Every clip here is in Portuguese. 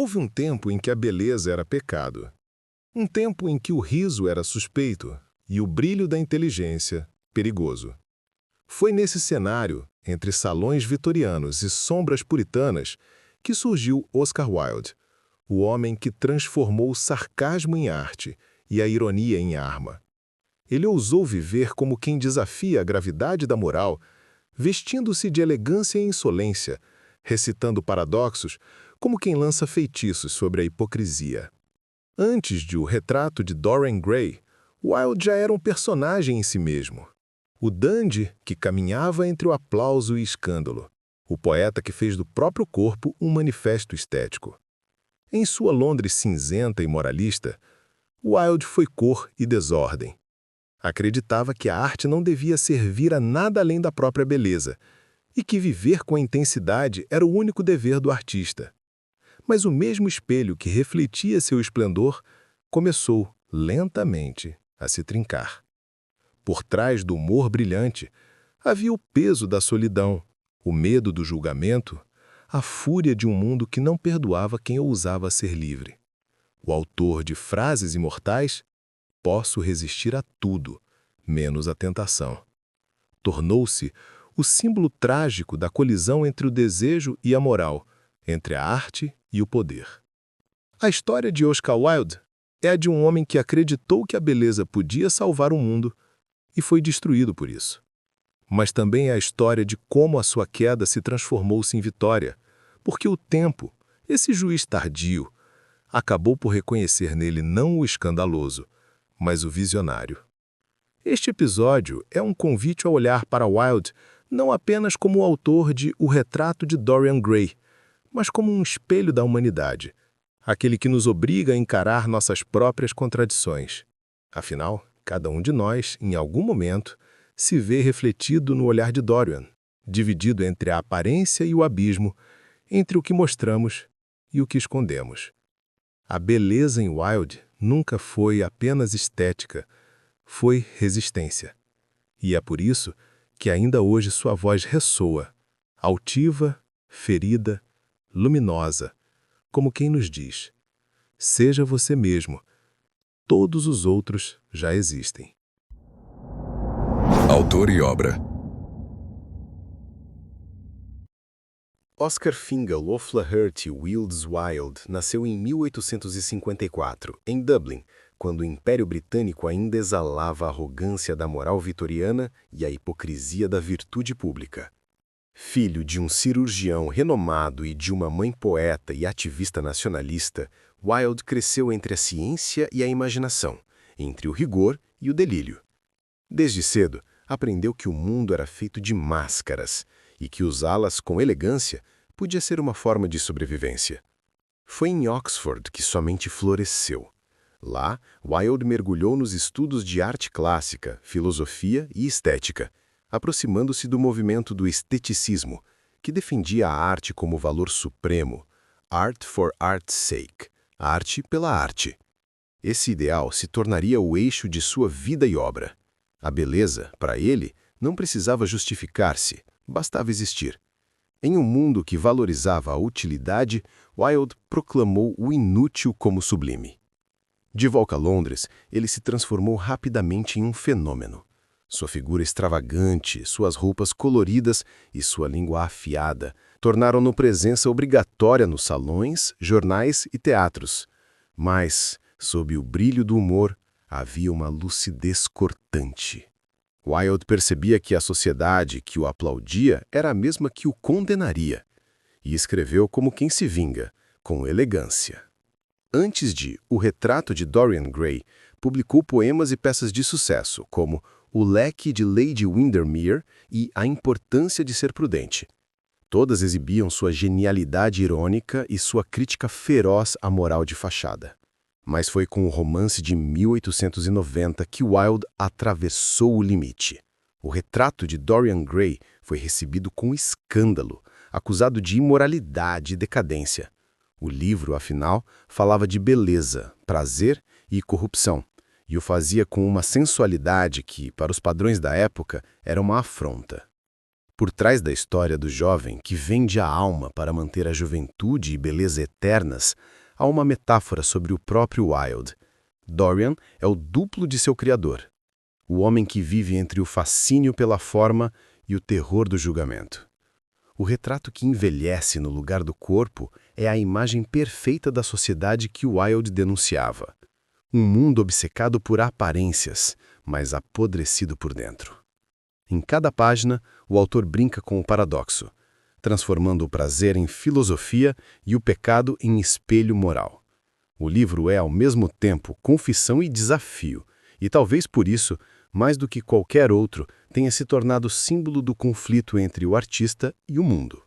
Houve um tempo em que a beleza era pecado. Um tempo em que o riso era suspeito e o brilho da inteligência perigoso. Foi nesse cenário, entre salões vitorianos e sombras puritanas, que surgiu Oscar Wilde, o homem que transformou o sarcasmo em arte e a ironia em arma. Ele ousou viver como quem desafia a gravidade da moral, vestindo-se de elegância e insolência, recitando paradoxos como quem lança feitiços sobre a hipocrisia. Antes de O Retrato de Dorian Gray, Wilde já era um personagem em si mesmo. O dandy que caminhava entre o aplauso e escândalo. O poeta que fez do próprio corpo um manifesto estético. Em sua Londres cinzenta e moralista, Wilde foi cor e desordem. Acreditava que a arte não devia servir a nada além da própria beleza, e que viver com a intensidade era o único dever do artista. Mas o mesmo espelho que refletia seu esplendor começou, lentamente, a se trincar. Por trás do humor brilhante, havia o peso da solidão, o medo do julgamento, a fúria de um mundo que não perdoava quem ousava ser livre. O autor de frases imortais, "Posso resistir a tudo, menos a tentação", tornou-se o símbolo trágico da colisão entre o desejo e a moral, entre a arte e o poder. A história de Oscar Wilde é a de um homem que acreditou que a beleza podia salvar o mundo e foi destruído por isso. Mas também é a história de como a sua queda se transformou-se em vitória, porque o tempo, esse juiz tardio, acabou por reconhecer nele não o escandaloso, mas o visionário. Este episódio é um convite a olhar para Wilde não apenas como o autor de O Retrato de Dorian Gray, mas como um espelho da humanidade, aquele que nos obriga a encarar nossas próprias contradições. Afinal, cada um de nós, em algum momento, se vê refletido no olhar de Dorian, dividido entre a aparência e o abismo, entre o que mostramos e o que escondemos. A beleza em Wilde nunca foi apenas estética, foi resistência. E é por isso que ainda hoje sua voz ressoa, altiva, ferida, luminosa, como quem nos diz: seja você mesmo, todos os outros já existem. Autor e obra. Oscar Fingal O'Flaherty Wildes Wilde nasceu em 1854, em Dublin, quando o Império Britânico ainda exalava a arrogância da moral vitoriana e a hipocrisia da virtude pública. Filho de um cirurgião renomado e de uma mãe poeta e ativista nacionalista, Wilde cresceu entre a ciência e a imaginação, entre o rigor e o delírio. Desde cedo, aprendeu que o mundo era feito de máscaras e que usá-las com elegância podia ser uma forma de sobrevivência. Foi em Oxford que somente floresceu. Lá, Wilde mergulhou nos estudos de arte clássica, filosofia e estética, aproximando-se do movimento do esteticismo, que defendia a arte como valor supremo, art for art's sake, arte pela arte. Esse ideal se tornaria o eixo de sua vida e obra. A beleza, para ele, não precisava justificar-se, bastava existir. Em um mundo que valorizava a utilidade, Wilde proclamou o inútil como sublime. De volta a Londres, ele se transformou rapidamente em um fenômeno. Sua figura extravagante, suas roupas coloridas e sua língua afiada tornaram-no presença obrigatória nos salões, jornais e teatros. Mas, sob o brilho do humor, havia uma lucidez cortante. Wilde percebia que a sociedade que o aplaudia era a mesma que o condenaria, e escreveu como quem se vinga, com elegância. Antes de O Retrato de Dorian Gray, publicou poemas e peças de sucesso, como O Leque de Lady Windermere e A Importância de Ser Prudente. Todas exibiam sua genialidade irônica e sua crítica feroz à moral de fachada. Mas foi com o romance de 1890 que Wilde atravessou o limite. O Retrato de Dorian Gray foi recebido com escândalo, acusado de imoralidade e decadência. O livro, afinal, falava de beleza, prazer e corrupção, e o fazia com uma sensualidade que, para os padrões da época, era uma afronta. Por trás da história do jovem que vende a alma para manter a juventude e beleza eternas, há uma metáfora sobre o próprio Wilde. Dorian é o duplo de seu criador, o homem que vive entre o fascínio pela forma e o terror do julgamento. O retrato que envelhece no lugar do corpo é a imagem perfeita da sociedade que Wilde denunciava. Um mundo obcecado por aparências, mas apodrecido por dentro. Em cada página, o autor brinca com o paradoxo, transformando o prazer em filosofia e o pecado em espelho moral. O livro é, ao mesmo tempo, confissão e desafio, e talvez por isso, mais do que qualquer outro, tenha se tornado símbolo do conflito entre o artista e o mundo.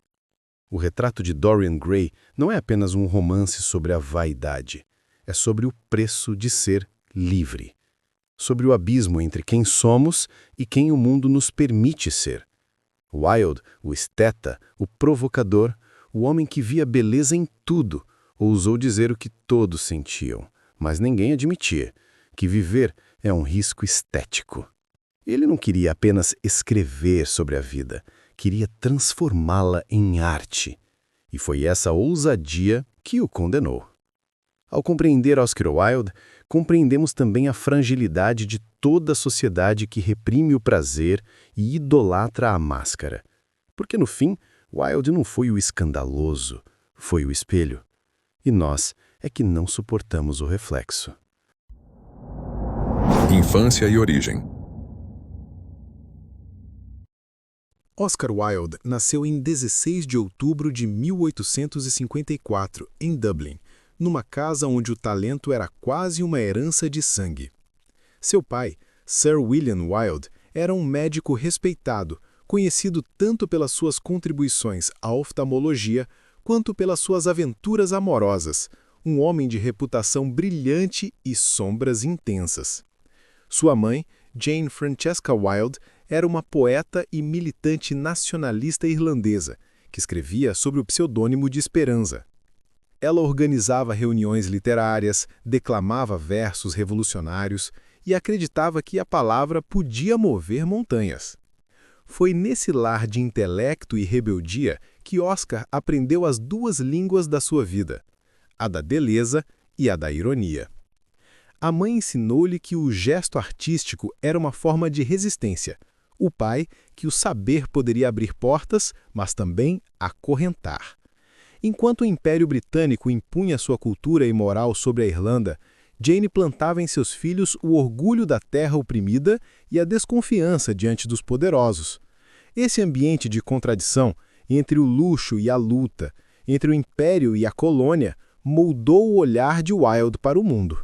O retrato de Dorian Gray não é apenas um romance sobre a vaidade, é sobre o preço de ser livre, sobre o abismo entre quem somos e quem o mundo nos permite ser. Wilde, o esteta, o provocador, o homem que via beleza em tudo, ousou dizer o que todos sentiam, mas ninguém admitia, que viver é um risco estético. Ele não queria apenas escrever sobre a vida, queria transformá-la em arte. E foi essa ousadia que o condenou. Ao compreender Oscar Wilde, compreendemos também a fragilidade de toda a sociedade que reprime o prazer e idolatra a máscara. Porque, no fim, Wilde não foi o escandaloso, foi o espelho. E nós é que não suportamos o reflexo. Infância e origem. Oscar Wilde nasceu em 16 de outubro de 1854, em Dublin, numa casa onde o talento era quase uma herança de sangue. Seu pai, Sir William Wilde, era um médico respeitado, conhecido tanto pelas suas contribuições à oftalmologia quanto pelas suas aventuras amorosas, um homem de reputação brilhante e sombras intensas. Sua mãe, Jane Francesca Wilde, era uma poeta e militante nacionalista irlandesa, que escrevia sob o pseudônimo de Esperanza. Ela organizava reuniões literárias, declamava versos revolucionários e acreditava que a palavra podia mover montanhas. Foi nesse lar de intelecto e rebeldia que Oscar aprendeu as duas línguas da sua vida, a da beleza e a da ironia. A mãe ensinou-lhe que o gesto artístico era uma forma de resistência, o pai que o saber poderia abrir portas, mas também acorrentar. Enquanto o Império Britânico impunha sua cultura e moral sobre a Irlanda, Jane plantava em seus filhos o orgulho da terra oprimida e a desconfiança diante dos poderosos. Esse ambiente de contradição, entre o luxo e a luta, entre o império e a colônia, moldou o olhar de Wilde para o mundo.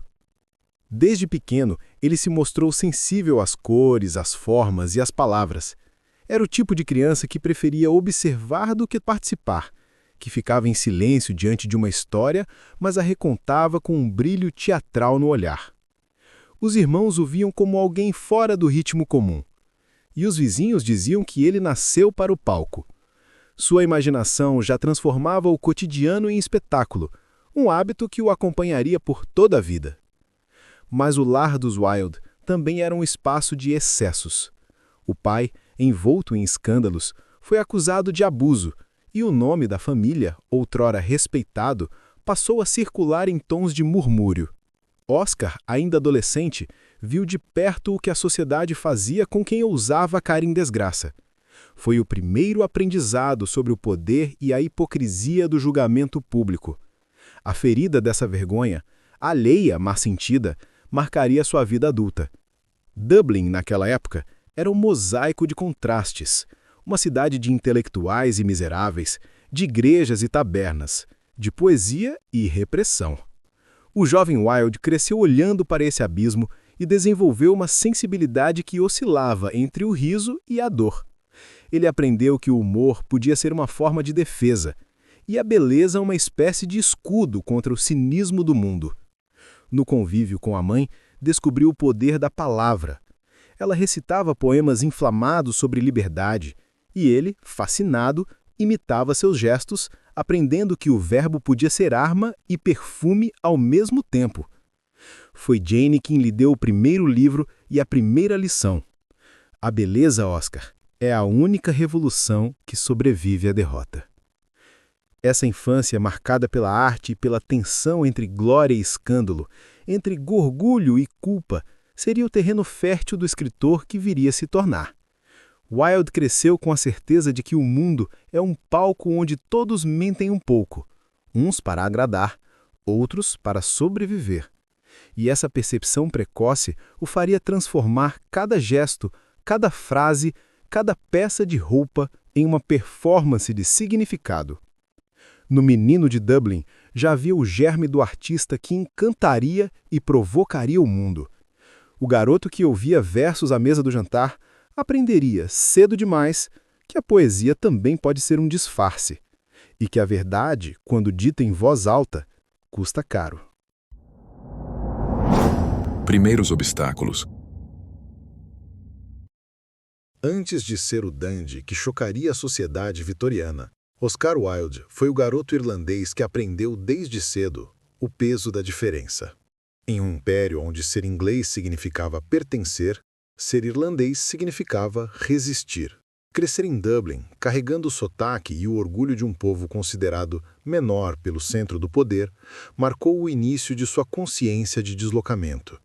Desde pequeno, ele se mostrou sensível às cores, às formas e às palavras. Era o tipo de criança que preferia observar do que participar, que ficava em silêncio diante de uma história, mas a recontava com um brilho teatral no olhar. Os irmãos o viam como alguém fora do ritmo comum. E os vizinhos diziam que ele nasceu para o palco. Sua imaginação já transformava o cotidiano em espetáculo, um hábito que o acompanharia por toda a vida. Mas o lar dos Wilde também era um espaço de excessos. O pai, envolto em escândalos, foi acusado de abuso, e o nome da família, outrora respeitado, passou a circular em tons de murmúrio. Oscar, ainda adolescente, viu de perto o que a sociedade fazia com quem ousava cair em desgraça. Foi o primeiro aprendizado sobre o poder e a hipocrisia do julgamento público. A ferida dessa vergonha, alheia, mas sentida, marcaria sua vida adulta. Dublin, naquela época, era um mosaico de contrastes, uma cidade de intelectuais e miseráveis, de igrejas e tabernas, de poesia e repressão. O jovem Wilde cresceu olhando para esse abismo e desenvolveu uma sensibilidade que oscilava entre o riso e a dor. Ele aprendeu que o humor podia ser uma forma de defesa, e a beleza uma espécie de escudo contra o cinismo do mundo. No convívio com a mãe, descobriu o poder da palavra. Ela recitava poemas inflamados sobre liberdade, e ele, fascinado, imitava seus gestos, aprendendo que o verbo podia ser arma e perfume ao mesmo tempo. Foi Jane quem lhe deu o primeiro livro e a primeira lição. A beleza, Oscar, é a única revolução que sobrevive à derrota. Essa infância marcada pela arte e pela tensão entre glória e escândalo, entre orgulho e culpa, seria o terreno fértil do escritor que viria a se tornar. Wilde cresceu com a certeza de que o mundo é um palco onde todos mentem um pouco, uns para agradar, outros para sobreviver. E essa percepção precoce o faria transformar cada gesto, cada frase, cada peça de roupa em uma performance de significado. No Menino de Dublin, já havia o germe do artista que encantaria e provocaria o mundo. O garoto que ouvia versos à mesa do jantar aprenderia, cedo demais, que a poesia também pode ser um disfarce, e que a verdade, quando dita em voz alta, custa caro. Primeiros obstáculos. Antes de ser o dandy que chocaria a sociedade vitoriana, Oscar Wilde foi o garoto irlandês que aprendeu desde cedo o peso da diferença. Em um império onde ser inglês significava pertencer, ser irlandês significava resistir. Crescer em Dublin, carregando o sotaque e o orgulho de um povo considerado menor pelo centro do poder, marcou o início de sua consciência de deslocamento.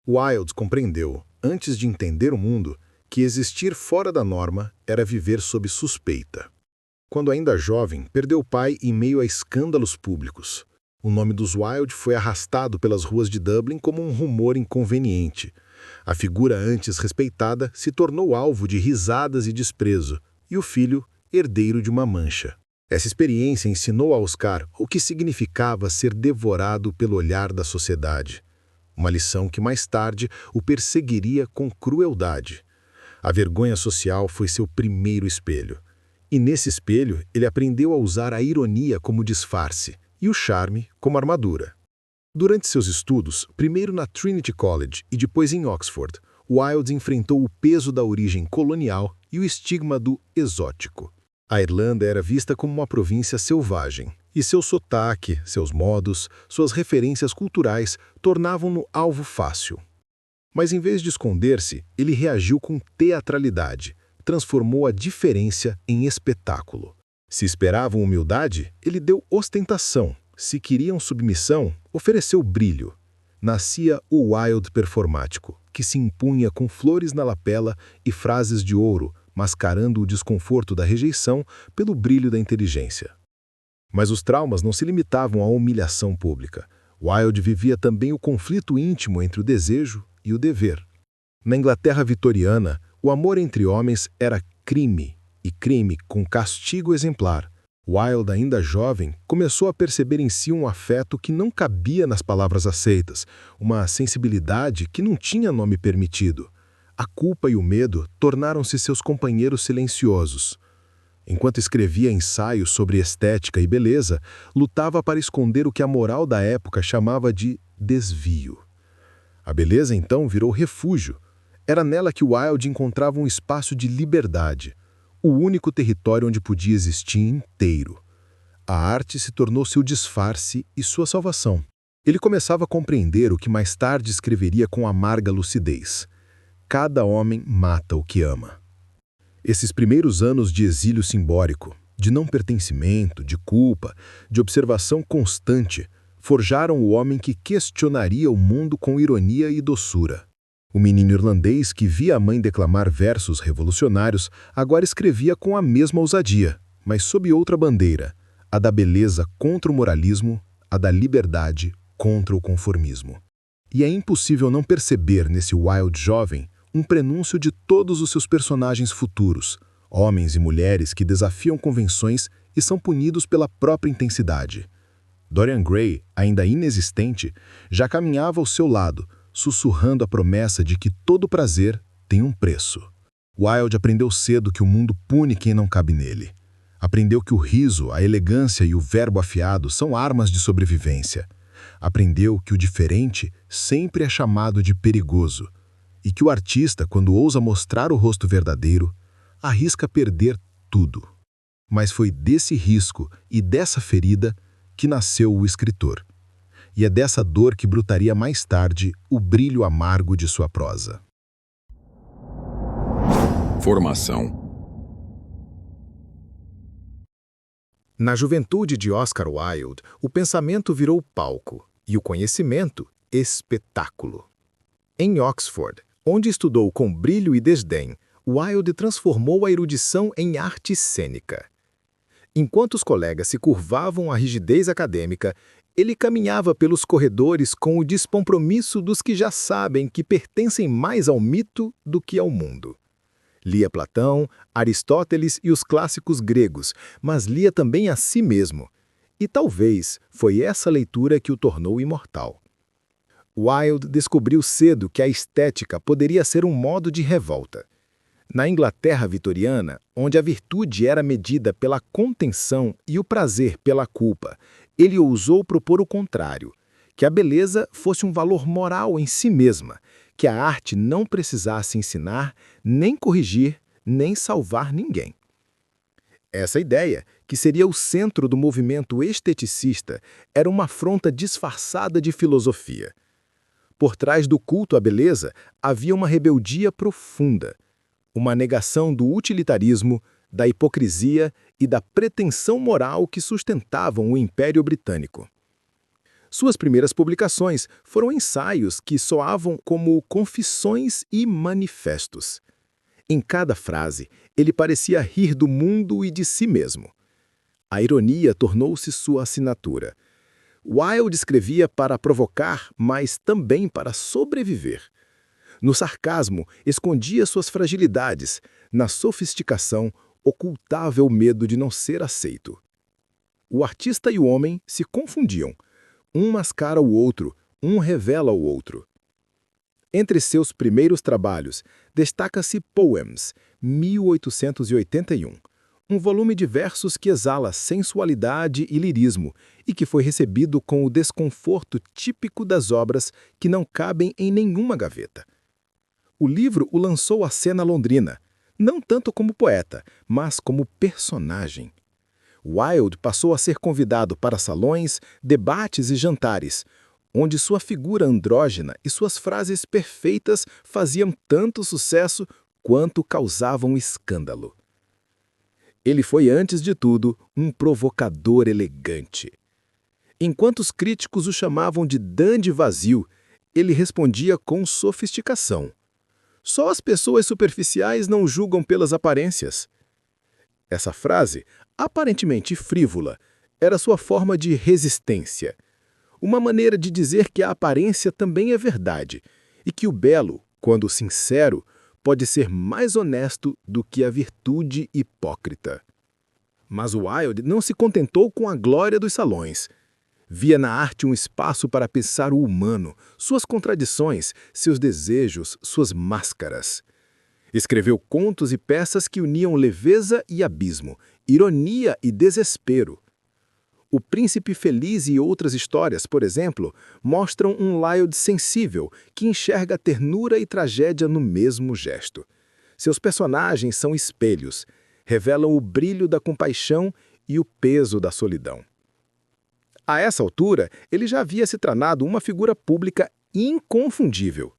Wilde compreendeu, antes de entender o mundo, que existir fora da norma era viver sob suspeita. Quando ainda jovem, perdeu o pai em meio a escândalos públicos. O nome dos Wilde foi arrastado pelas ruas de Dublin como um rumor inconveniente. A figura antes respeitada se tornou alvo de risadas e desprezo, e o filho, herdeiro de uma mancha. Essa experiência ensinou a Oscar o que significava ser devorado pelo olhar da sociedade. Uma lição que mais tarde o perseguiria com crueldade. A vergonha social foi seu primeiro espelho. E nesse espelho, ele aprendeu a usar a ironia como disfarce e o charme como armadura. Durante seus estudos, primeiro na Trinity College e depois em Oxford, Wilde enfrentou o peso da origem colonial e o estigma do exótico. A Irlanda era vista como uma província selvagem, e seu sotaque, seus modos, suas referências culturais tornavam-no alvo fácil. Mas em vez de esconder-se, ele reagiu com teatralidade, transformou a diferença em espetáculo. Se esperavam humildade, ele deu ostentação. Se queriam submissão, ofereceu brilho. Nascia o Wilde performático, que se impunha com flores na lapela e frases de ouro, mascarando o desconforto da rejeição pelo brilho da inteligência. Mas os traumas não se limitavam à humilhação pública. Wilde vivia também o conflito íntimo entre o desejo e o dever. Na Inglaterra vitoriana, o amor entre homens era crime, e crime com castigo exemplar. Wilde, ainda jovem, começou a perceber em si um afeto que não cabia nas palavras aceitas, uma sensibilidade que não tinha nome permitido. A culpa e o medo tornaram-se seus companheiros silenciosos. Enquanto escrevia ensaios sobre estética e beleza, lutava para esconder o que a moral da época chamava de desvio. A beleza, então, virou refúgio. Era nela que Wilde encontrava um espaço de liberdade, o único território onde podia existir inteiro. A arte se tornou seu disfarce e sua salvação. Ele começava a compreender o que mais tarde escreveria com amarga lucidez. Cada homem mata o que ama. Esses primeiros anos de exílio simbólico, de não pertencimento, de culpa, de observação constante, forjaram o homem que questionaria o mundo com ironia e doçura. O menino irlandês que via a mãe declamar versos revolucionários agora escrevia com a mesma ousadia, mas sob outra bandeira, a da beleza contra o moralismo, a da liberdade contra o conformismo. E é impossível não perceber nesse Wilde jovem um prenúncio de todos os seus personagens futuros, homens e mulheres que desafiam convenções e são punidos pela própria intensidade. Dorian Gray, ainda inexistente, já caminhava ao seu lado, sussurrando a promessa de que todo prazer tem um preço. Wilde aprendeu cedo que o mundo pune quem não cabe nele. Aprendeu que o riso, a elegância e o verbo afiado são armas de sobrevivência. Aprendeu que o diferente sempre é chamado de perigoso e que o artista, quando ousa mostrar o rosto verdadeiro, arrisca perder tudo. Mas foi desse risco e dessa ferida que nasceu o escritor. E é dessa dor que brutaria mais tarde o brilho amargo de sua prosa. Formação. Na juventude de Oscar Wilde, o pensamento virou palco e o conhecimento, espetáculo. Em Oxford, onde estudou com brilho e desdém, Wilde transformou a erudição em arte cênica. Enquanto os colegas se curvavam à rigidez acadêmica, ele caminhava pelos corredores com o descompromisso dos que já sabem que pertencem mais ao mito do que ao mundo. Lia Platão, Aristóteles e os clássicos gregos, mas lia também a si mesmo. E talvez foi essa leitura que o tornou imortal. Wilde descobriu cedo que a estética poderia ser um modo de revolta. Na Inglaterra vitoriana, onde a virtude era medida pela contenção e o prazer pela culpa, ele ousou propor o contrário, que a beleza fosse um valor moral em si mesma, que a arte não precisasse ensinar, nem corrigir, nem salvar ninguém. Essa ideia, que seria o centro do movimento esteticista, era uma afronta disfarçada de filosofia. Por trás do culto à beleza havia uma rebeldia profunda, uma negação do utilitarismo, da hipocrisia e da pretensão moral que sustentavam o Império Britânico. Suas primeiras publicações foram ensaios que soavam como confissões e manifestos. Em cada frase, ele parecia rir do mundo e de si mesmo. A ironia tornou-se sua assinatura. Wilde escrevia para provocar, mas também para sobreviver. No sarcasmo, escondia suas fragilidades. Na sofisticação, ocultava o medo de não ser aceito. O artista e o homem se confundiam. Um mascara o outro, um revela o outro. Entre seus primeiros trabalhos, destaca-se Poems, 1881, um volume de versos que exala sensualidade e lirismo e que foi recebido com o desconforto típico das obras que não cabem em nenhuma gaveta. O livro o lançou à cena londrina, não tanto como poeta, mas como personagem. Wilde passou a ser convidado para salões, debates e jantares, onde sua figura andrógena e suas frases perfeitas faziam tanto sucesso quanto causavam escândalo. Ele foi, antes de tudo, um provocador elegante. Enquanto os críticos o chamavam de dandy vazio, ele respondia com sofisticação. Só as pessoas superficiais não julgam pelas aparências. Essa frase, aparentemente frívola, era sua forma de resistência. Uma maneira de dizer que a aparência também é verdade e que o belo, quando sincero, pode ser mais honesto do que a virtude hipócrita. Mas Wilde não se contentou com a glória dos salões. Via na arte um espaço para pensar o humano, suas contradições, seus desejos, suas máscaras. Escreveu contos e peças que uniam leveza e abismo, ironia e desespero. O Príncipe Feliz e outras histórias, por exemplo, mostram um Wilde sensível que enxerga a ternura e tragédia no mesmo gesto. Seus personagens são espelhos, revelam o brilho da compaixão e o peso da solidão. A essa altura, ele já havia se tornado uma figura pública inconfundível.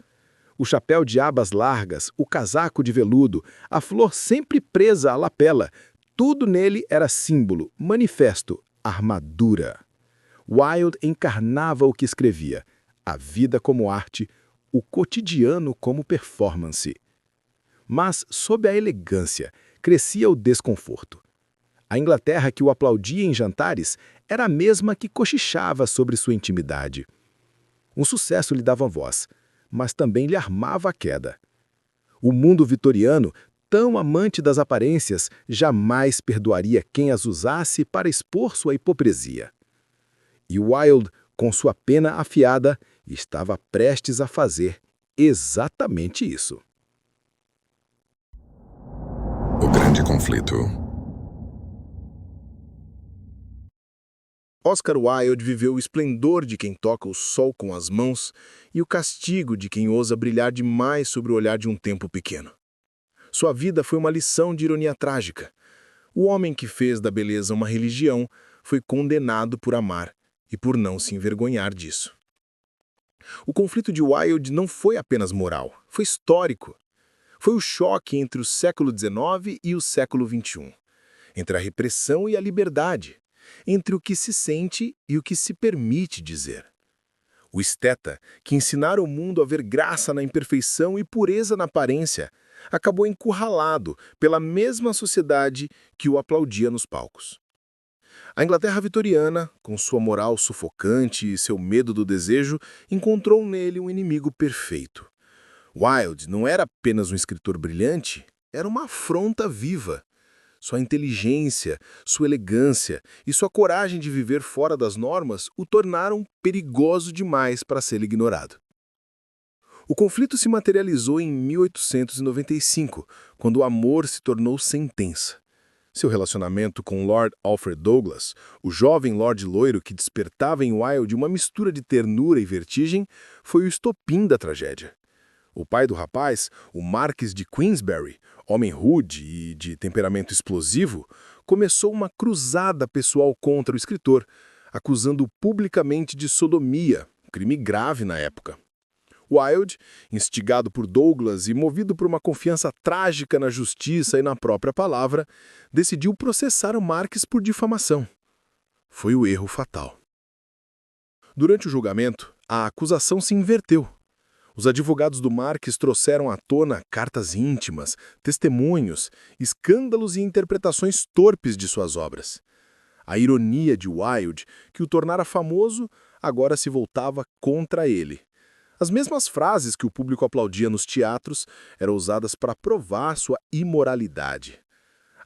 O chapéu de abas largas, o casaco de veludo, a flor sempre presa à lapela, tudo nele era símbolo, manifesto, armadura. Wilde encarnava o que escrevia, a vida como arte, o cotidiano como performance. Mas, sob a elegância, crescia o desconforto. A Inglaterra que o aplaudia em jantares era a mesma que cochichava sobre sua intimidade. Um sucesso lhe dava voz, mas também lhe armava a queda. O mundo vitoriano, tão amante das aparências, jamais perdoaria quem as usasse para expor sua hipocrisia. E Wilde, com sua pena afiada, estava prestes a fazer exatamente isso. O grande conflito. Oscar Wilde viveu o esplendor de quem toca o sol com as mãos e o castigo de quem ousa brilhar demais sobre o olhar de um tempo pequeno. Sua vida foi uma lição de ironia trágica. O homem que fez da beleza uma religião foi condenado por amar e por não se envergonhar disso. O conflito de Wilde não foi apenas moral, foi histórico. Foi o choque entre o século XIX e o século XXI, entre a repressão e a liberdade, entre o que se sente e o que se permite dizer. O esteta, que ensinara o mundo a ver graça na imperfeição e pureza na aparência, acabou encurralado pela mesma sociedade que o aplaudia nos palcos. A Inglaterra vitoriana, com sua moral sufocante e seu medo do desejo, encontrou nele um inimigo perfeito. Wilde não era apenas um escritor brilhante, era uma afronta viva. Sua inteligência, sua elegância e sua coragem de viver fora das normas o tornaram perigoso demais para ser ignorado. O conflito se materializou em 1895, quando o amor se tornou sentença. Seu relacionamento com Lord Alfred Douglas, o jovem Lord Loiro que despertava em Wilde uma mistura de ternura e vertigem, foi o estopim da tragédia. O pai do rapaz, o Marquis de Queensberry, homem rude e de temperamento explosivo, começou uma cruzada pessoal contra o escritor, acusando-o publicamente de sodomia, crime grave na época. Wilde, instigado por Douglas e movido por uma confiança trágica na justiça e na própria palavra, decidiu processar o Marquis por difamação. Foi o erro fatal. Durante o julgamento, a acusação se inverteu. Os advogados do Marquis trouxeram à tona cartas íntimas, testemunhos, escândalos e interpretações torpes de suas obras. A ironia de Wilde, que o tornara famoso, agora se voltava contra ele. As mesmas frases que o público aplaudia nos teatros eram usadas para provar sua imoralidade.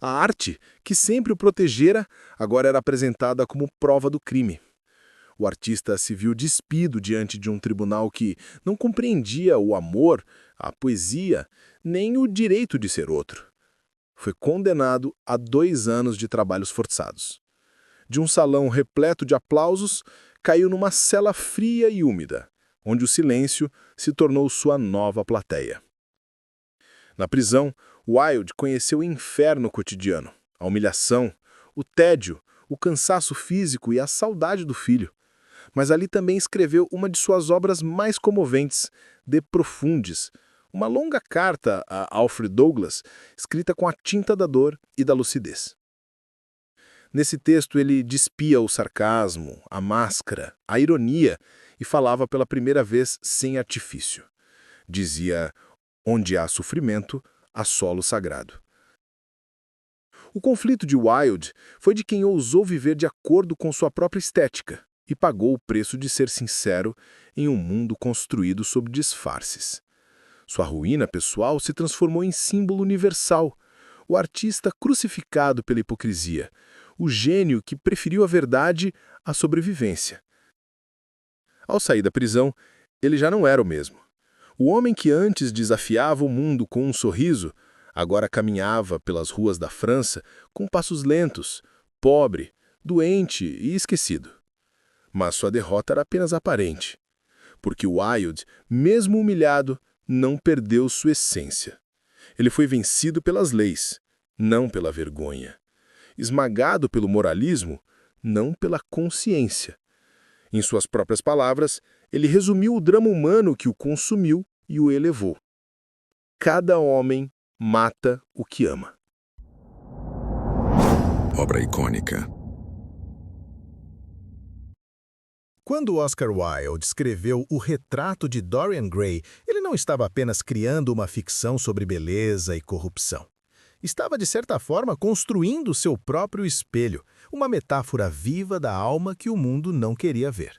A arte, que sempre o protegera, agora era apresentada como prova do crime. O artista se viu despido diante de um tribunal que não compreendia o amor, a poesia, nem o direito de ser outro. Foi condenado a 2 anos de trabalhos forçados. De um salão repleto de aplausos, caiu numa cela fria e úmida, onde o silêncio se tornou sua nova plateia. Na prisão, Wilde conheceu o inferno cotidiano, a humilhação, o tédio, o cansaço físico e a saudade do filho. Mas ali também escreveu uma de suas obras mais comoventes, De Profundis, uma longa carta a Alfred Douglas, escrita com a tinta da dor e da lucidez. Nesse texto ele despia o sarcasmo, a máscara, a ironia e falava pela primeira vez sem artifício. Dizia, onde há sofrimento, há solo sagrado. O conflito de Wilde foi de quem ousou viver de acordo com sua própria estética e pagou o preço de ser sincero em um mundo construído sob disfarces. Sua ruína pessoal se transformou em símbolo universal, o artista crucificado pela hipocrisia, o gênio que preferiu a verdade à sobrevivência. Ao sair da prisão, ele já não era o mesmo. O homem que antes desafiava o mundo com um sorriso, agora caminhava pelas ruas da França com passos lentos, pobre, doente e esquecido. Mas sua derrota era apenas aparente, porque Wilde, mesmo humilhado, não perdeu sua essência. Ele foi vencido pelas leis, não pela vergonha. Esmagado pelo moralismo, não pela consciência. Em suas próprias palavras, ele resumiu o drama humano que o consumiu e o elevou. Cada homem mata o que ama. Obra icônica. Quando Oscar Wilde escreveu O Retrato de Dorian Gray, ele não estava apenas criando uma ficção sobre beleza e corrupção. Estava, de certa forma, construindo seu próprio espelho, uma metáfora viva da alma que o mundo não queria ver.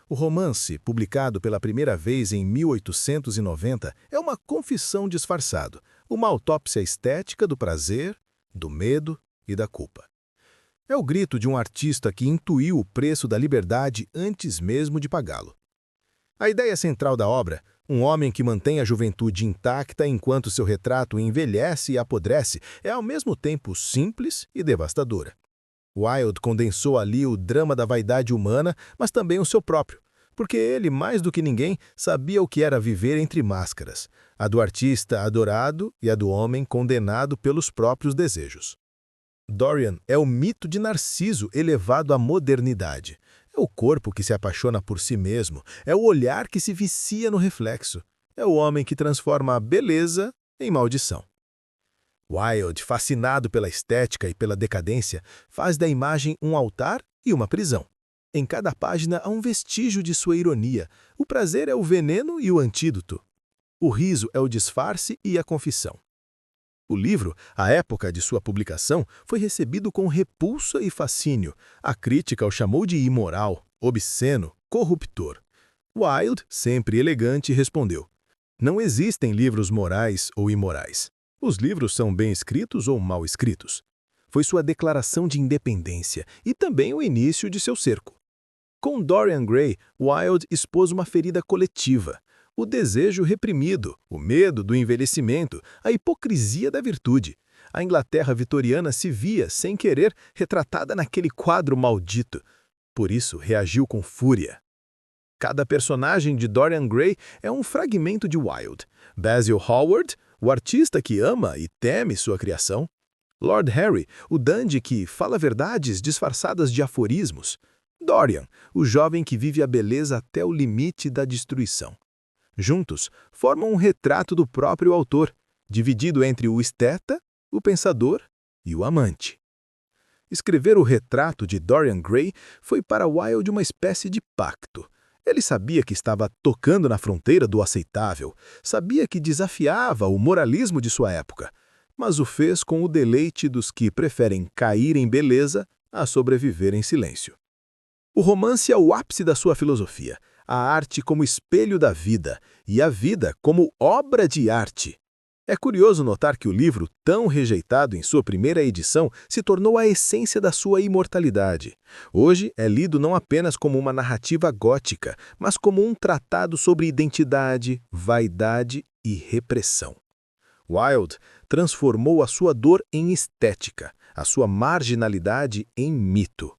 O romance, publicado pela primeira vez em 1890, é uma confissão disfarçada, uma autópsia estética do prazer, do medo e da culpa. É o grito de um artista que intuiu o preço da liberdade antes mesmo de pagá-lo. A ideia central da obra, um homem que mantém a juventude intacta enquanto seu retrato envelhece e apodrece, é ao mesmo tempo simples e devastadora. Wilde condensou ali o drama da vaidade humana, mas também o seu próprio, porque ele, mais do que ninguém, sabia o que era viver entre máscaras, a do artista adorado e a do homem condenado pelos próprios desejos. Dorian é o mito de Narciso elevado à modernidade. É o corpo que se apaixona por si mesmo, é o olhar que se vicia no reflexo, é o homem que transforma a beleza em maldição. Wilde, fascinado pela estética e pela decadência, faz da imagem um altar e uma prisão. Em cada página há um vestígio de sua ironia. O prazer é o veneno e o antídoto. O riso é o disfarce e a confissão. O livro, à época de sua publicação, foi recebido com repulsa e fascínio. A crítica o chamou de imoral, obsceno, corruptor. Wilde, sempre elegante, respondeu: "Não existem livros morais ou imorais. Os livros são bem escritos ou mal escritos." Foi sua declaração de independência e também o início de seu cerco. Com Dorian Gray, Wilde expôs uma ferida coletiva: o desejo reprimido, o medo do envelhecimento, a hipocrisia da virtude. A Inglaterra vitoriana se via, sem querer, retratada naquele quadro maldito. Por isso, reagiu com fúria. Cada personagem de Dorian Gray é um fragmento de Wilde. Basil Hallward, o artista que ama e teme sua criação. Lord Harry, o dandy que fala verdades disfarçadas de aforismos. Dorian, o jovem que vive a beleza até o limite da destruição. Juntos, formam um retrato do próprio autor, dividido entre o esteta, o pensador e o amante. Escrever o retrato de Dorian Gray foi para Wilde uma espécie de pacto. Ele sabia que estava tocando na fronteira do aceitável, sabia que desafiava o moralismo de sua época, mas o fez com o deleite dos que preferem cair em beleza a sobreviver em silêncio. O romance é o ápice da sua filosofia, a arte como espelho da vida e a vida como obra de arte. É curioso notar que o livro, tão rejeitado em sua primeira edição, se tornou a essência da sua imortalidade. Hoje é lido não apenas como uma narrativa gótica, mas como um tratado sobre identidade, vaidade e repressão. Wilde transformou a sua dor em estética, a sua marginalidade em mito.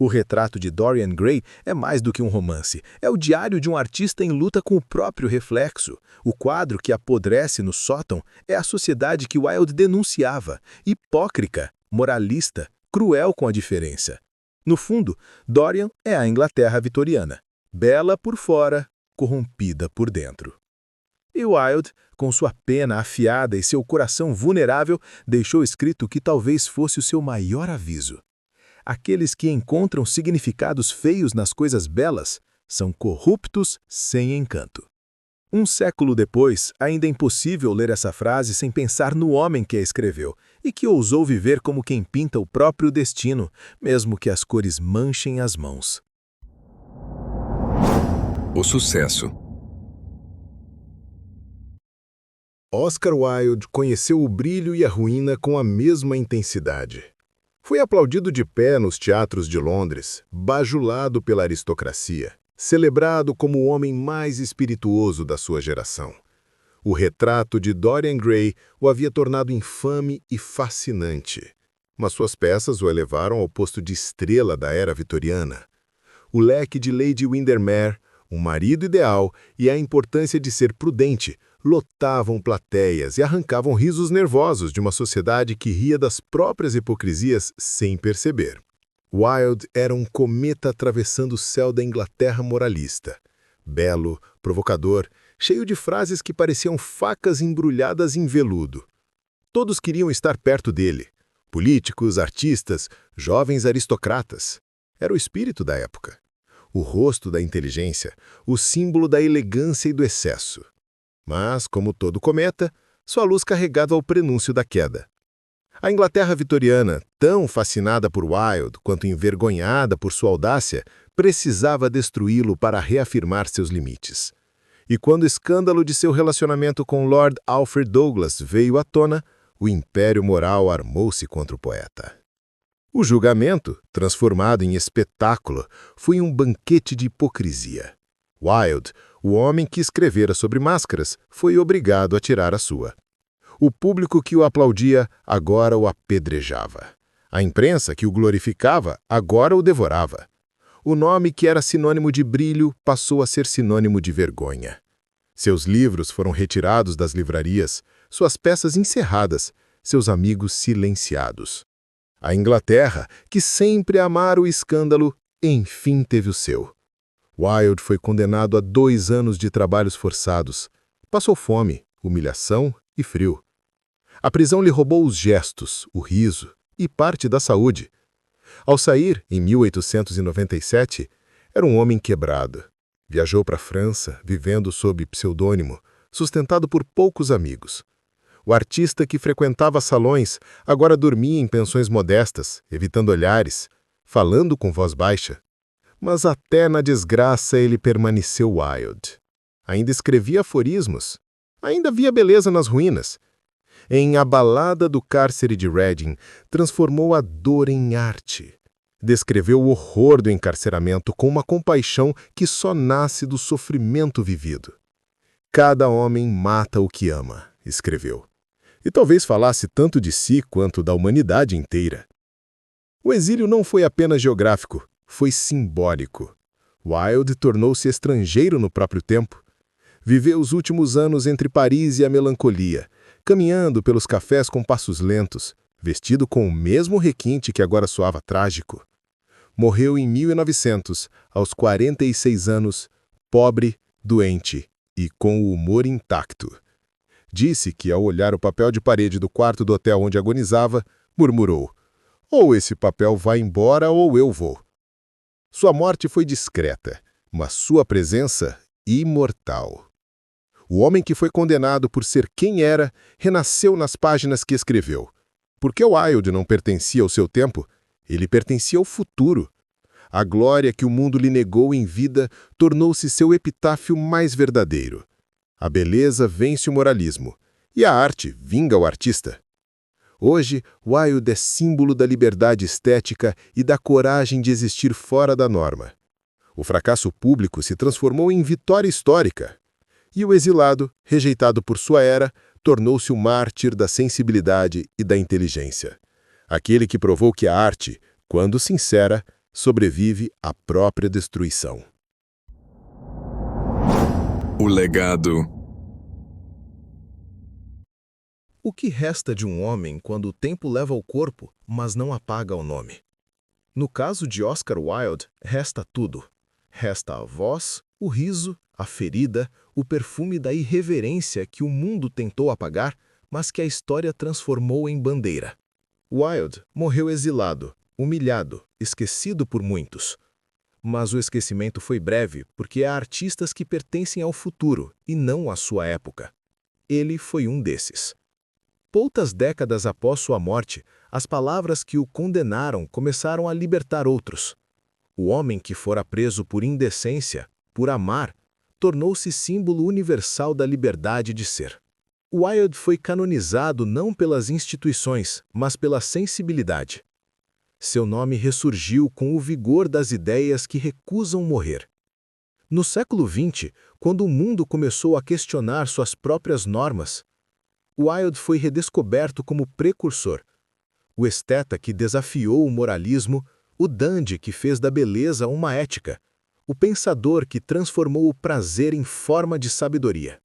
O retrato de Dorian Gray é mais do que um romance. É o diário de um artista em luta com o próprio reflexo. O quadro que apodrece no sótão é a sociedade que Wilde denunciava, hipócrita, moralista, cruel com a diferença. No fundo, Dorian é a Inglaterra vitoriana, bela por fora, corrompida por dentro. E Wilde, com sua pena afiada e seu coração vulnerável, deixou escrito o que talvez fosse o seu maior aviso. Aqueles que encontram significados feios nas coisas belas são corruptos sem encanto. Um século depois, ainda é impossível ler essa frase sem pensar no homem que a escreveu e que ousou viver como quem pinta o próprio destino, mesmo que as cores manchem as mãos. O sucesso. Oscar Wilde conheceu o brilho e a ruína com a mesma intensidade. Foi aplaudido de pé nos teatros de Londres, bajulado pela aristocracia, celebrado como o homem mais espirituoso da sua geração. O retrato de Dorian Gray o havia tornado infame e fascinante, mas suas peças o elevaram ao posto de estrela da era vitoriana. O leque de Lady Windermere, um marido ideal e a importância de ser prudente lotavam plateias e arrancavam risos nervosos de uma sociedade que ria das próprias hipocrisias sem perceber. Wilde era um cometa atravessando o céu da Inglaterra moralista. Belo, provocador, cheio de frases que pareciam facas embrulhadas em veludo. Todos queriam estar perto dele. Políticos, artistas, jovens aristocratas. Era o espírito da época. O rosto da inteligência, o símbolo da elegância e do excesso. Mas, como todo cometa, sua luz carregava o prenúncio da queda. A Inglaterra vitoriana, tão fascinada por Wilde quanto envergonhada por sua audácia, precisava destruí-lo para reafirmar seus limites. E quando o escândalo de seu relacionamento com Lord Alfred Douglas veio à tona, o império moral armou-se contra o poeta. O julgamento, transformado em espetáculo, foi um banquete de hipocrisia. Wilde, o homem que escrevera sobre máscaras, foi obrigado a tirar a sua. O público que o aplaudia agora o apedrejava. A imprensa que o glorificava agora o devorava. O nome que era sinônimo de brilho passou a ser sinônimo de vergonha. Seus livros foram retirados das livrarias, suas peças encerradas, seus amigos silenciados. A Inglaterra, que sempre amara o escândalo, enfim teve o seu. Wilde foi condenado a 2 anos de trabalhos forçados. Passou fome, humilhação e frio. A prisão lhe roubou os gestos, o riso e parte da saúde. Ao sair, em 1897, era um homem quebrado. Viajou para a França, vivendo sob pseudônimo, sustentado por poucos amigos. O artista que frequentava salões agora dormia em pensões modestas, evitando olhares, falando com voz baixa. Mas até na desgraça ele permaneceu Wilde. Ainda escrevia aforismos. Ainda via beleza nas ruínas. Em A Balada do Cárcere de Reading, transformou a dor em arte. Descreveu o horror do encarceramento com uma compaixão que só nasce do sofrimento vivido. Cada homem mata o que ama, escreveu. E talvez falasse tanto de si quanto da humanidade inteira. O exílio não foi apenas geográfico, foi simbólico. Wilde tornou-se estrangeiro no próprio tempo. Viveu os últimos anos entre Paris e a melancolia, caminhando pelos cafés com passos lentos, vestido com o mesmo requinte que agora soava trágico. Morreu em 1900, aos 46 anos, pobre, doente e com o humor intacto. Disse que, ao olhar o papel de parede do quarto do hotel onde agonizava, murmurou: "Ou esse papel vai embora ou eu vou." Sua morte foi discreta, mas sua presença imortal. O homem que foi condenado por ser quem era, renasceu nas páginas que escreveu. Porque Wilde não pertencia ao seu tempo, ele pertencia ao futuro. A glória que o mundo lhe negou em vida tornou-se seu epitáfio mais verdadeiro. A beleza vence o moralismo, e a arte vinga o artista. Hoje, Wilde é símbolo da liberdade estética e da coragem de existir fora da norma. O fracasso público se transformou em vitória histórica. E o exilado, rejeitado por sua era, tornou-se o mártir da sensibilidade e da inteligência. Aquele que provou que a arte, quando sincera, sobrevive à própria destruição. O legado. O que resta de um homem quando o tempo leva o corpo, mas não apaga o nome? No caso de Oscar Wilde, resta tudo. Resta a voz, o riso, a ferida, o perfume da irreverência que o mundo tentou apagar, mas que a história transformou em bandeira. Wilde morreu exilado, humilhado, esquecido por muitos. Mas o esquecimento foi breve porque há artistas que pertencem ao futuro e não à sua época. Ele foi um desses. Poucas décadas após sua morte, as palavras que o condenaram começaram a libertar outros. O homem que fora preso por indecência, por amar, tornou-se símbolo universal da liberdade de ser. Wilde foi canonizado não pelas instituições, mas pela sensibilidade. Seu nome ressurgiu com o vigor das ideias que recusam morrer. No século XX, quando o mundo começou a questionar suas próprias normas, Wilde foi redescoberto como precursor. O esteta que desafiou o moralismo, o dandy que fez da beleza uma ética, o pensador que transformou o prazer em forma de sabedoria.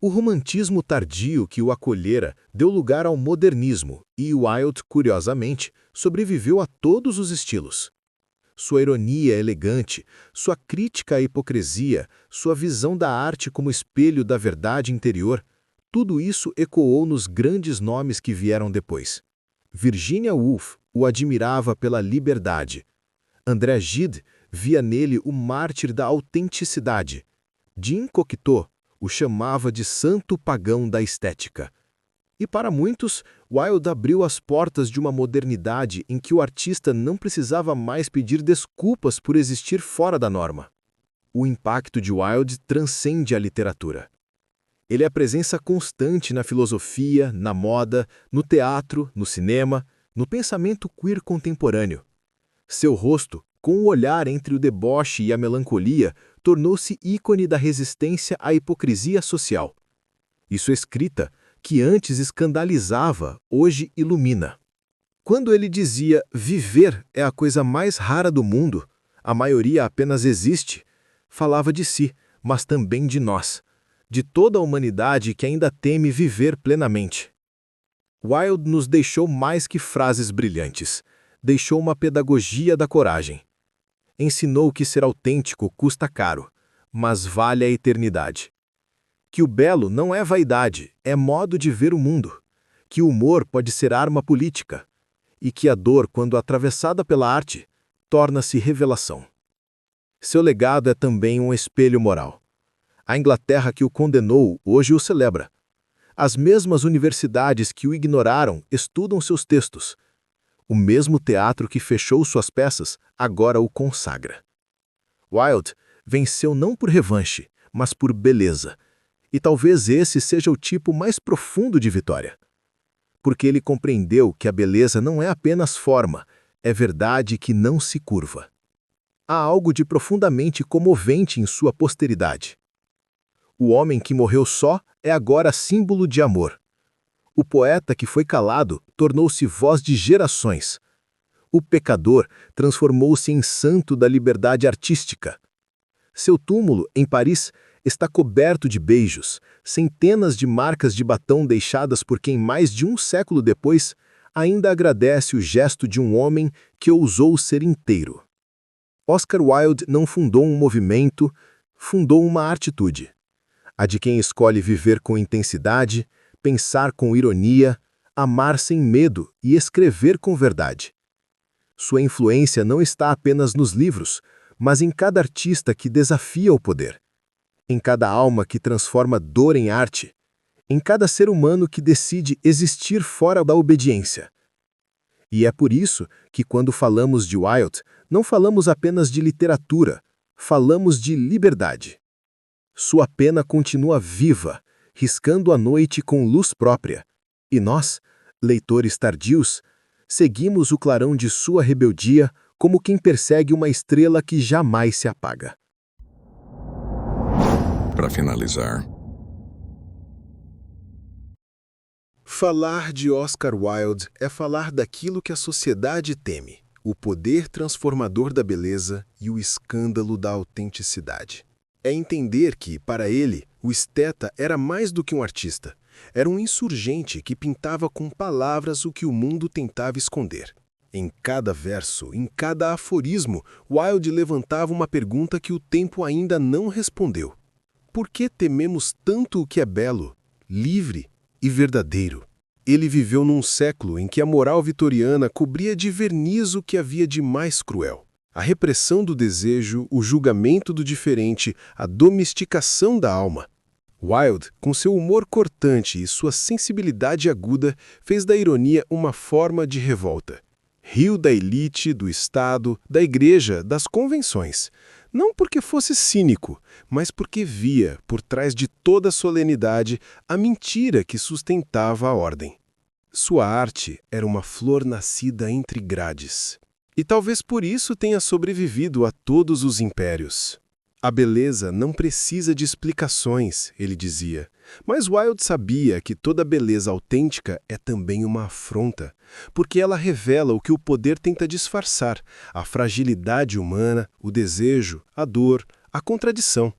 O romantismo tardio que o acolhera deu lugar ao modernismo e Wilde, curiosamente, sobreviveu a todos os estilos. Sua ironia elegante, sua crítica à hipocrisia, sua visão da arte como espelho da verdade interior, tudo isso ecoou nos grandes nomes que vieram depois. Virginia Woolf o admirava pela liberdade. André Gide via nele o mártir da autenticidade. Jean Cocteau o chamava de santo pagão da estética. E para muitos, Wilde abriu as portas de uma modernidade em que o artista não precisava mais pedir desculpas por existir fora da norma. O impacto de Wilde transcende a literatura. Ele é presença constante na filosofia, na moda, no teatro, no cinema, no pensamento queer contemporâneo. Seu rosto, com o olhar entre o deboche e a melancolia, tornou-se ícone da resistência à hipocrisia social. E sua escrita, que antes escandalizava, hoje ilumina. Quando ele dizia viver é a coisa mais rara do mundo, a maioria apenas existe, falava de si, mas também de nós, de toda a humanidade que ainda teme viver plenamente. Wilde nos deixou mais que frases brilhantes, deixou uma pedagogia da coragem. Ensinou que ser autêntico custa caro, mas vale a eternidade. Que o belo não é vaidade, é modo de ver o mundo. que o humor pode ser arma política e que a dor, quando atravessada pela arte, torna-se revelação. Seu legado é também um espelho moral. A Inglaterra que o condenou hoje o celebra. As mesmas universidades que o ignoraram estudam seus textos. O mesmo teatro que fechou suas peças agora o consagra. Wilde venceu não por revanche, mas por beleza. E talvez esse seja o tipo mais profundo de vitória. Porque ele compreendeu que a beleza não é apenas forma, é verdade que não se curva. Há algo de profundamente comovente em sua posteridade. O homem que morreu só é agora símbolo de amor. O poeta que foi calado tornou-se voz de gerações. O pecador transformou-se em santo da liberdade artística. Seu túmulo, em Paris, está coberto de beijos, centenas de marcas de batom deixadas por quem mais de um século depois ainda agradece o gesto de um homem que ousou ser inteiro. Oscar Wilde não fundou um movimento, fundou uma atitude. A de quem escolhe viver com intensidade, pensar com ironia, amar sem medo e escrever com verdade. Sua influência não está apenas nos livros, mas em cada artista que desafia o poder, em cada alma que transforma dor em arte, em cada ser humano que decide existir fora da obediência. E é por isso que, quando falamos de Wilde, não falamos apenas de literatura, falamos de liberdade. Sua pena continua viva, riscando a noite com luz própria, e nós, leitores tardios, seguimos o clarão de sua rebeldia como quem persegue uma estrela que jamais se apaga. Para finalizar, Falar de Oscar Wilde é falar daquilo que a sociedade teme, o poder transformador da beleza e o escândalo da autenticidade. É entender que, para ele, o esteta era mais do que um artista. Era um insurgente que pintava com palavras o que o mundo tentava esconder. Em cada verso, em cada aforismo, Wilde levantava uma pergunta que o tempo ainda não respondeu. Por que tememos tanto o que é belo, livre e verdadeiro? Ele viveu num século em que a moral vitoriana cobria de verniz o que havia de mais cruel. A repressão do desejo, o julgamento do diferente, a domesticação da alma. Wilde, com seu humor cortante e sua sensibilidade aguda, fez da ironia uma forma de revolta. Riu da elite, do Estado, da igreja, das convenções. Não porque fosse cínico, mas porque via, por trás de toda a solenidade, a mentira que sustentava a ordem. Sua arte era uma flor nascida entre grades. E talvez por isso tenha sobrevivido a todos os impérios. A beleza não precisa de explicações, ele dizia. Mas Wilde sabia que toda beleza autêntica é também uma afronta, porque ela revela o que o poder tenta disfarçar, a fragilidade humana, o desejo, a dor, a contradição.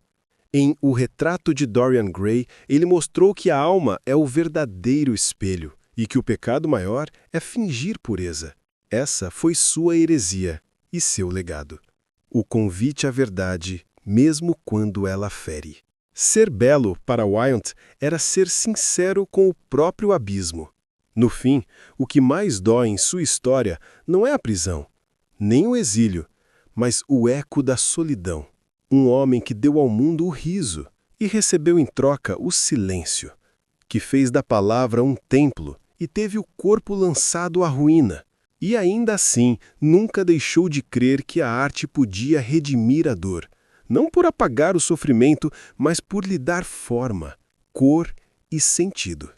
Em O Retrato de Dorian Gray, ele mostrou que a alma é o verdadeiro espelho e que o pecado maior é fingir pureza. Essa foi sua heresia e seu legado. O convite à verdade, mesmo quando ela fere. Ser belo, para Wilde, era ser sincero com o próprio abismo. No fim, o que mais dói em sua história não é a prisão, nem o exílio, mas o eco da solidão. Um homem que deu ao mundo o riso e recebeu em troca o silêncio, que fez da palavra um templo e teve o corpo lançado à ruína. E ainda assim, nunca deixou de crer que a arte podia redimir a dor, não por apagar o sofrimento, mas por lhe dar forma, cor e sentido.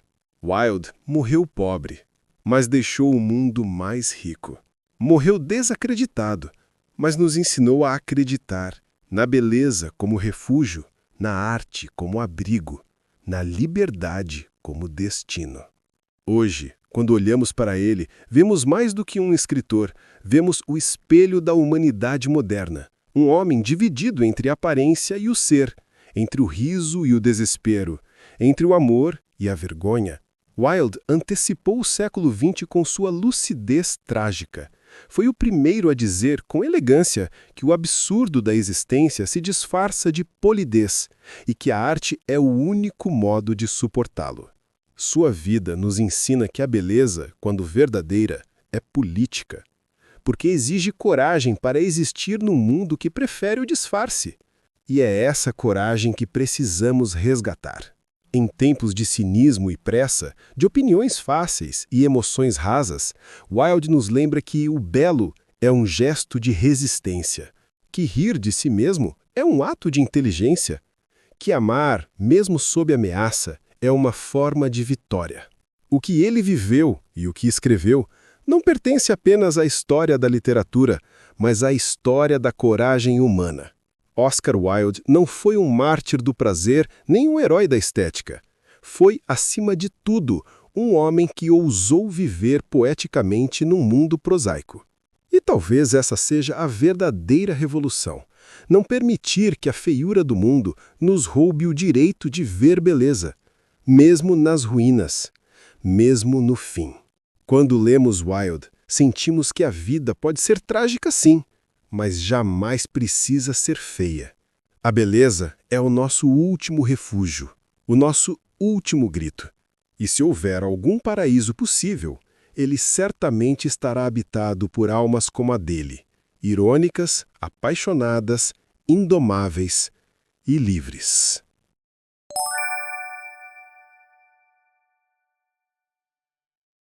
Wilde morreu pobre, mas deixou o mundo mais rico. Morreu desacreditado, mas nos ensinou a acreditar na beleza como refúgio, na arte como abrigo, na liberdade como destino. Hoje, quando olhamos para ele, vemos mais do que um escritor, vemos o espelho da humanidade moderna. Um homem dividido entre a aparência e o ser, entre o riso e o desespero, entre o amor e a vergonha. Wilde antecipou o século XX com sua lucidez trágica. Foi o primeiro a dizer, com elegância, que o absurdo da existência se disfarça de polidez e que a arte é o único modo de suportá-lo. Sua vida nos ensina que a beleza, quando verdadeira, é política, porque exige coragem para existir num mundo que prefere o disfarce. E é essa coragem que precisamos resgatar. Em tempos de cinismo e pressa, de opiniões fáceis e emoções rasas, Wilde nos lembra que o belo é um gesto de resistência, que rir de si mesmo é um ato de inteligência, que amar, mesmo sob ameaça, é uma forma de vitória. O que ele viveu e o que escreveu não pertence apenas à história da literatura, mas à história da coragem humana. Oscar Wilde não foi um mártir do prazer nem um herói da estética. Foi, acima de tudo, um homem que ousou viver poeticamente num mundo prosaico. E talvez essa seja a verdadeira revolução. Não permitir que a feiura do mundo nos roube o direito de ver beleza, mesmo nas ruínas, mesmo no fim. Quando lemos Wilde, sentimos que a vida pode ser trágica sim, mas jamais precisa ser feia. A beleza é o nosso último refúgio, o nosso último grito. E se houver algum paraíso possível, ele certamente estará habitado por almas como a dele, irônicas, apaixonadas, indomáveis e livres.